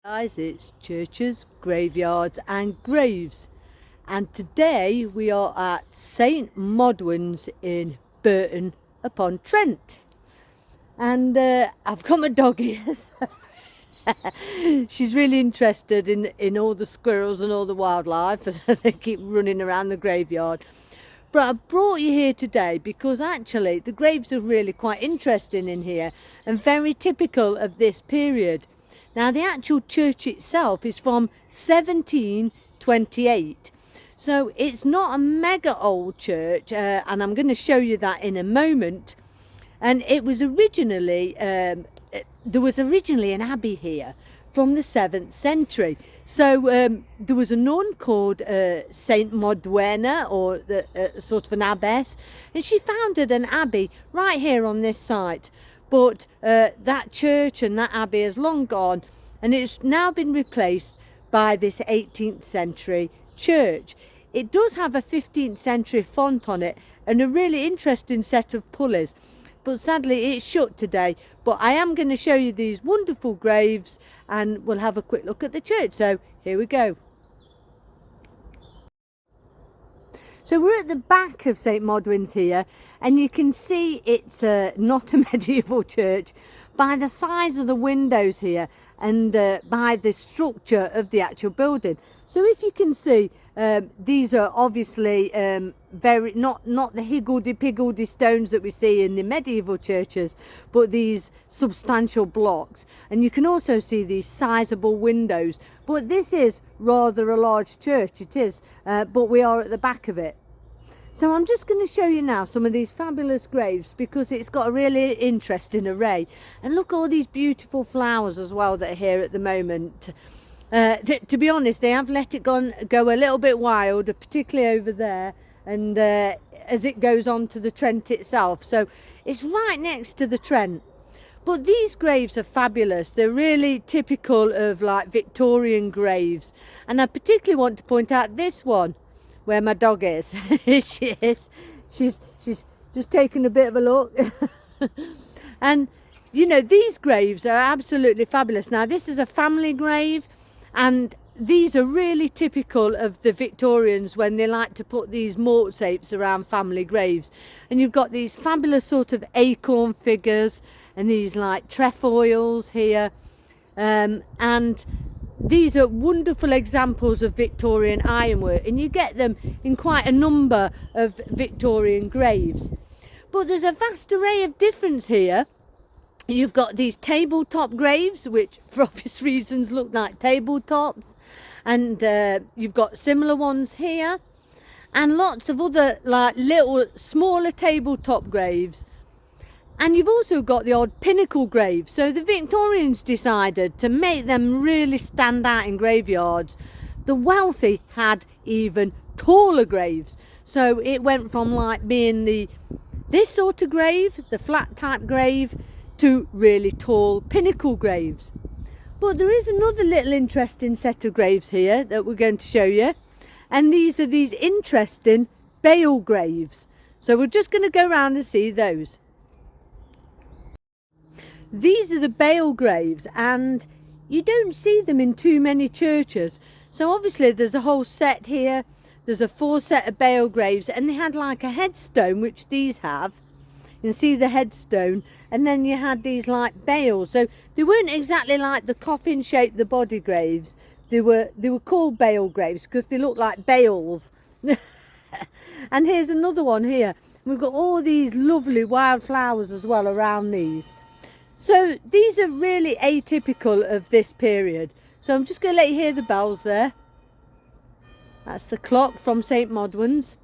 Guys, it's churches, graveyards and graves, and today we are at St Modwens in Burton upon Trent, and I've got my dog here. She's really interested in all the squirrels and all the wildlife as they keep running around the graveyard. But I brought you here today because actually the graves are really quite interesting in here and very typical of this period. Now the actual church itself is from 1728, so it's not a mega old church, and I'm going to show you that in a moment. And it was originally there was originally an abbey here from the 7th century. So there was a nun called St Modwena, or sort of an abbess, and she founded an abbey right here on this site. But that church and that abbey has long gone, and it's now been replaced by this 18th century church. It does have a 15th century font on it and a really interesting set of pulleys, but sadly it's shut today. But I am going to show you these wonderful graves and we'll have a quick look at the church. So here we go. So we're at the back of St Modwens here, and you can see it's not a medieval church by the size of the windows here and by the structure of the actual building. So if you can see, these are obviously very not the higgledy-piggledy stones that we see in the medieval churches, but these substantial blocks. And you can also see these sizable windows. But this is rather a large church, it is, but we are at the back of it. So I'm just going to show you now some of these fabulous graves because it's got a really interesting array. And look at all these beautiful flowers as well that are here at the moment. To be honest, they have let it go a little bit wild, particularly over there, and as it goes on to the Trent itself. So it's right next to the Trent. But these graves are fabulous. They're really typical of like Victorian graves. And I particularly want to point out this one where my dog is. She is. She's just taking a bit of a look. And you know, these graves are absolutely fabulous. Now this is a family grave, and these are really typical of the Victorians when they like to put these mortsapes around family graves. And you've got these fabulous sort of acorn figures and these like trefoils here, and these are wonderful examples of Victorian ironwork, and you get them in quite a number of Victorian graves. But there's a vast array of difference here. You've got these tabletop graves, which for obvious reasons look like tabletops, and you've got similar ones here, and lots of other like little smaller tabletop graves. And you've also got the odd pinnacle grave. So the Victorians decided to make them really stand out in graveyards. The wealthy had even taller graves. So it went from like being this sort of grave, the flat type grave, to really tall pinnacle graves. But there is another little interesting set of graves here that we're going to show you. And these are these interesting bale graves. So we're just going to go around and see those. These are the bale graves, and you don't see them in too many churches. So obviously there's a whole set here. There's a 4 set of bale graves, and they had like a headstone, which these have. You can see the headstone, and then you had these like bales. So they weren't exactly like the coffin shaped the body graves. They were called bale graves because they looked like bales. And here's another one here. We've got all these lovely wild flowers as well around these. So these are really atypical of this period. So I'm just going to let you hear the bells there. That's the clock from St Modwens.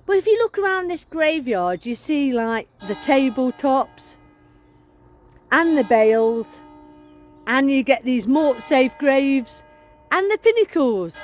But if you look around this graveyard, you see like the tabletops and the bales, and you get these mortsafe graves and the pinnacles.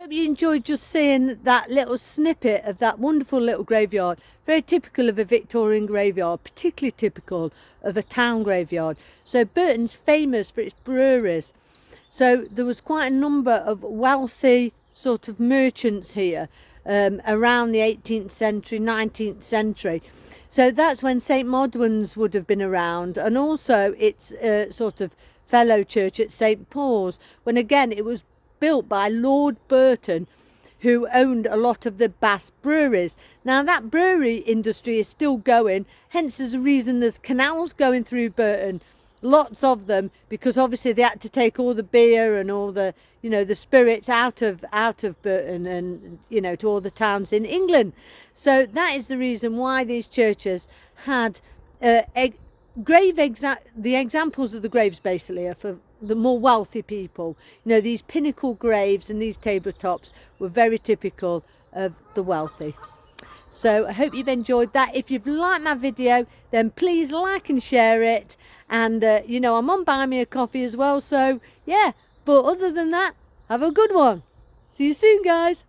hope you enjoyed just seeing that little snippet of that wonderful little graveyard. Very typical of a Victorian graveyard, particularly typical of a town graveyard. So Burton's famous for its breweries. So there was quite a number of wealthy sort of merchants here around the 18th century, 19th century. So that's when St Modwens would have been around, and also its sort of fellow church at St Paul's, when again it was built by Lord Burton, who owned a lot of the Bass breweries. Now that brewery industry is still going, hence there's a reason there's canals going through Burton, lots of them, because obviously they had to take all the beer and all the, you know, the spirits out of Burton and, you know, to all the towns in England. So that is the reason why these churches had the examples of the graves basically are for the more wealthy people. You know, these pinnacle graves and these tabletops were very typical of the wealthy. So I hope you've enjoyed that. If you've liked my video, then please like and share it. And you know, I'm on Buy Me a Coffee as well, so yeah. But other than that, have a good one. See you soon, guys.